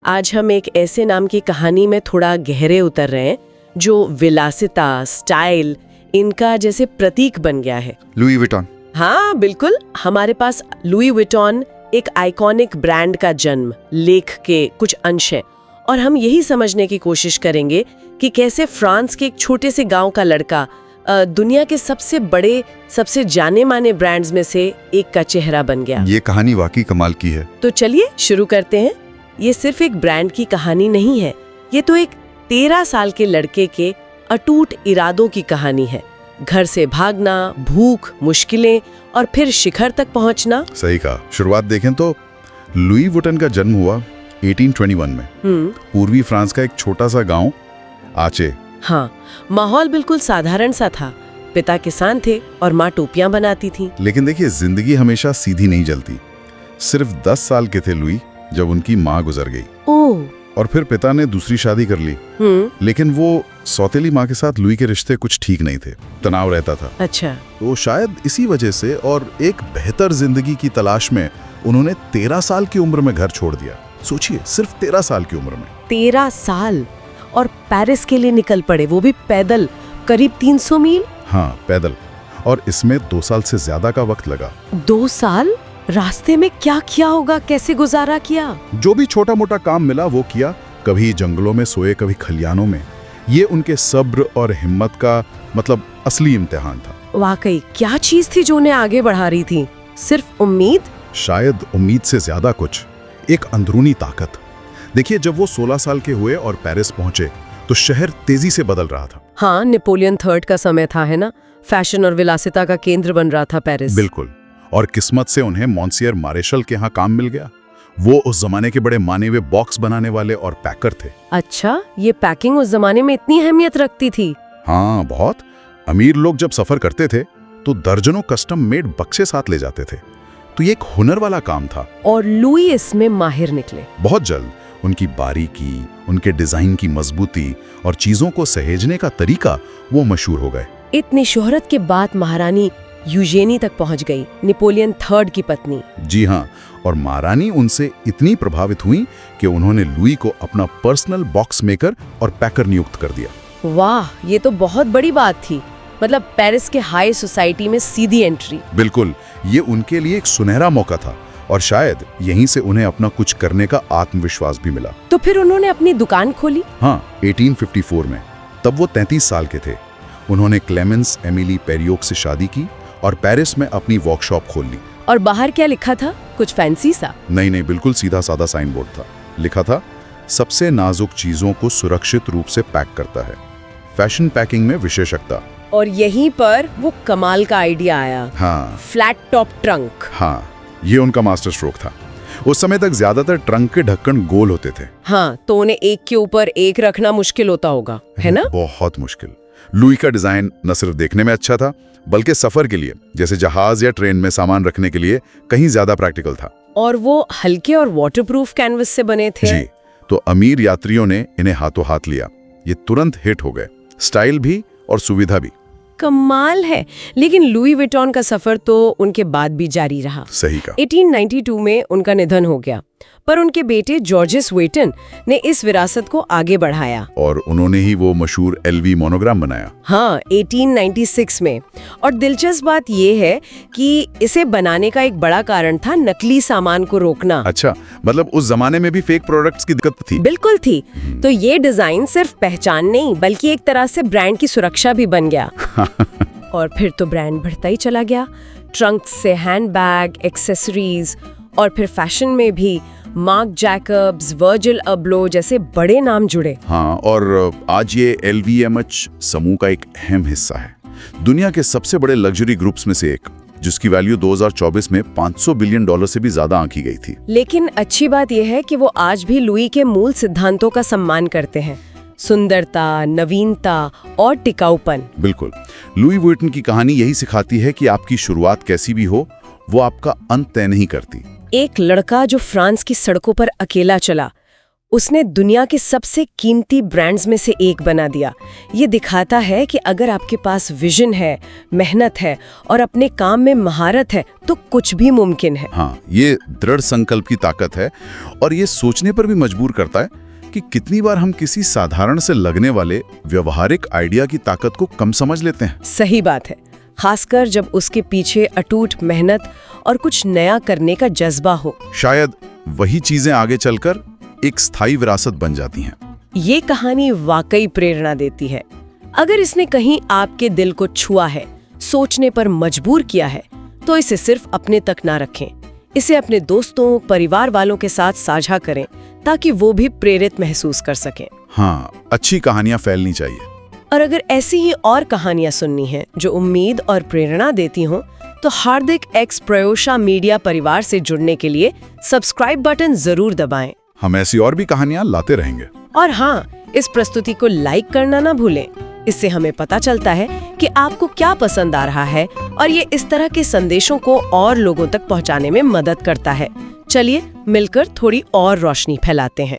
आज हम एक ऐसे नाम की कहानी में थोड़ा गहरे उतर रहे हैं जो विलासिता, स्टाइल, इनका जैसे प्रतीक बन गया है। Louis Vuitton. हाँ बिल्कुल, हमारे पास लुई विटॉन एक आइकॉनिक ब्रांड का जन्म, लेख के कुछ अंश है और हम यही समझने की कोशिश करेंगे कि कैसे फ्रांस के एक छोटे से गांव का लड़का दुनिया के सबसे बड़े, सबसे जाने माने ब्रांड्स में से एक का चेहरा बन गया। ये कहानी वाकई कमाल की है। तो चलिए शुरू करते हैं। ये सिर्फ एक ब्रांड की कहानी नहीं है, ये तो एक 13 साल के लड़के के अटूट इरादों की कहानी है। घर से भागना, भूख, मुश्किलें और फिर शिखर तक पहुंचना। सही कहा। शुरुआत देखें तो लुई वुटन का जन्म हुआ 1821 में पूर्वी फ्रांस का एक छोटा सा गांव आचे। हाँ, माहौल बिल्कुल साधारण सा था। पिता किसान थे और माँ टोपियां बनाती थी। लेकिन देखिए, जिंदगी हमेशा सीधी नहीं चलती। सिर्फ 10 साल के थे लुई जब उनकी माँ गुजर गई। ओह। और फिर पिता ने दूसरी शादी कर ली। लेकिन वो सौतेली माँ के साथ लुई के रिश्ते कुछ ठीक नहीं थे, तनाव रहता था। अच्छा। तो शायद इसी वजह से और एक बेहतर जिंदगी की तलाश में उन्होंने 13 साल की उम्र में घर छोड़ दिया। सोचिए, सिर्फ 13 साल की उम्र में। 13 साल और पेरिस के लिए निकल पड़े, वो भी पैदल, करीब 300 मील। हाँ, पैदल। और इसमें 2 साल से ज्यादा का वक्त लगा। 2 साल? रास्ते में क्या किया होगा, कैसे गुजारा किया? जो भी छोटा मोटा काम मिला वो किया। कभी जंगलों में सोए, कभी खलियानों में। ये उनके सब्र और हिम्मत का असली इम्तिहान था। वाकई, क्या चीज थी जो उन्हें आगे बढ़ा रही थी? सिर्फ उम्मीद? शायद उम्मीद से ज्यादा कुछ, एक अंदरूनी ताकत। देखिए, जब वो 16 साल के हुए और पेरिस पहुंचे तो शहर तेजी से बदल रहा था। हाँ, नेपोलियन III का समय था, है ना? फैशन और विलासिता का केंद्र बन रहा था पेरिस। बिल्कुल। और किस्मत से उन्हें मॉन्सियर मारेशल के यहाँ काम मिल गया। वो उस जमाने के बड़े माने हुए बॉक्स बनाने वाले और पैकर थे। अच्छा, ये पैकिंग उस जमाने में इतनी अहमियत रखती थी? हाँ, बहुत। अमीर लोग जब सफर करते थे तो दर्जनों कस्टम मेड बक्से साथ ले जाते थे। तो ये एक हुनर वाला काम था। और लुई इसमें माहिर निकले। बहुत जल्द उनकी बारीकी, उनके डिजाइन की मजबूती और चीजों को सहेजने का तरीका वो मशहूर हो गए। इतनी शोहरत के बाद महारानी यूजेनी तक पहुंच गई, नेपोलियन III की पत्नी। जी हाँ, और महारानी उनसे इतनी प्रभावित हुई कि उन्होंने लुई को अपना पर्सनल बॉक्स मेकर और पैकर नियुक्त कर दिया। वाह, ये तो बहुत बड़ी बात थी। पेरिस के हाई सोसाइटी में सीधी एंट्री। बिल्कुल, ये उनके लिए एक सुनहरा मौका था और शायद यहीं से उन्हें अपना कुछ करने का आत्मविश्वास भी मिला। तो फिर उन्होंने अपनी दुकान खोली? हाँ, 1854 में। तब वो 33 साल के थे। उन्होंने क्लेमेंस एमिली पेरियोक से शादी की और पेरिस में अपनी वर्कशॉप खोल ली। और बाहर क्या लिखा था? कुछ फैंसी सा? नहीं, बिल्कुल सीधा साधा साइन बोर्ड था। लिखा था, सबसे नाजुक चीजों को सुरक्षित रूप से पैक करता है, फैशन पैकिंग में विशेषज्ञता। और यहीं पर वो कमाल का आइडिया आया। हाँ, फ्लैट टॉप ट्रंक। हाँ, ये उनका मास्टर स्ट्रोक था। उस समय तक ज्यादातर ट्रंक के ढक्कन गोल होते थे। हाँ, तो उन्हें एक के ऊपर एक रखना मुश्किल होता होगा, है ना? बहुत मुश्किल। लुई का डिजाइन न सिर्फ देखने में अच्छा था, बल्कि सफर के लिए, जैसे जहाज या ट्रेन में सामान रखने के लिए, कहीं ज्यादा प्रैक्टिकल था। और वो हल्के और वाटरप्रूफ कैनवस से बने थे। जी, तो अमीर यात्रियों ने इन्हें हाथों हाथ लिया। ये तुरंत हिट हो गए, स्टाइल भी और सुविधा भी। कमाल है। लेकिन लुई विटॉन का सफर तो उनके बाद भी जारी रहा। सही कहा। 1892 में उनका निधन हो गया, पर उनके बेटे जॉर्जिस वेटन ने इस विरासत को आगे बढ़ाया। और उन्होंने ही वो मशहूर LV मोनोग्राम बनाया। हाँ, 1896 में। और दिलचस्प बात ये है कि इसे बनाने का एक बड़ा कारण था नकली सामान को रोकना। अच्छा, उस जमाने में भी फेक प्रोडक्ट्स की दिक्कत थी? बिल्कुल थी। तो ये डिजाइन सिर्फ पहचान नहीं, बल्कि एक तरह से ब्रांड की सुरक्षा भी बन गया। और फिर तो ब्रांड बढ़ता ही चला गया। ट्रंक से हैंडबैग, एक्सेसरीज और फिर फैशन में भी मार्क जैकब्स, वर्जिल अब्लो जैसे बड़े नाम जुड़े। हाँ, और आज ये LVMH समूह का एक अहम हिस्सा है। दुनिया के सबसे बड़े लग्जरी ग्रुप्स में से एक, जिसकी वैल्यू 2024 में $500 बिलियन से भी ज्यादा आंकी गई थी। लेकिन अच्छी बात यह है कि वो आज भी लुई के मूल सिद्धांतों का सम्मान करते हैं, सुंदरता, नवीनता और टिकाऊपन। बिल्कुल। लुई वुइटन की कहानी यही सिखाती है कि आपकी शुरुआत कैसी भी हो, वो आपका अंत तय नहीं करती। एक लड़का जो फ्रांस की सड़कों पर अकेला चला, उसने दुनिया के सबसे कीमती ब्रांड्स में से एक बना दिया। ये दिखाता है कि अगर आपके पास विजन है, मेहनत है और अपने काम में महारत है तो कुछ भी मुमकिन है। हाँ, ये दृढ़ संकल्प की ताकत है और ये सोचने पर भी मजबूर करता है कि कितनी बार हम किसी साधारण से लगने वाले व्यवहारिक आइडिया की ताकत को कम समझ लेते हैं। सही बात है, खासकर जब उसके पीछे अटूट मेहनत और कुछ नया करने का जज्बा हो। शायद वही चीजें आगे चलकर एक स्थायी विरासत बन जाती हैं। ये कहानी वाकई प्रेरणा देती है। अगर इसने कहीं आपके दिल को छुआ है, सोचने पर मजबूर किया है, तो इसे सिर्फ अपने तक ना रखें। इसे अपने दोस्तों, परिवार वालों के साथ साझा करें ताकि वो भी प्रेरित महसूस कर सकें। हाँ, अच्छी कहानियां फैलनी चाहिए। और अगर ऐसी ही और कहानियां सुननी हैं जो उम्मीद और प्रेरणा देती हों, तो हार्दिक एक्स प्रयोशा मीडिया परिवार से जुड़ने के लिए सब्सक्राइब बटन जरूर दबाएं। हम ऐसी और भी कहानियां लाते रहेंगे। और हाँ, इस प्रस्तुति को लाइक करना ना भूलें। इससे हमें पता चलता है कि आपको क्या पसंद आ रहा है और ये इस तरह के संदेशों को और लोगों तक पहुंचाने में मदद करता है। चलिए मिलकर थोड़ी और रोशनी फैलाते हैं।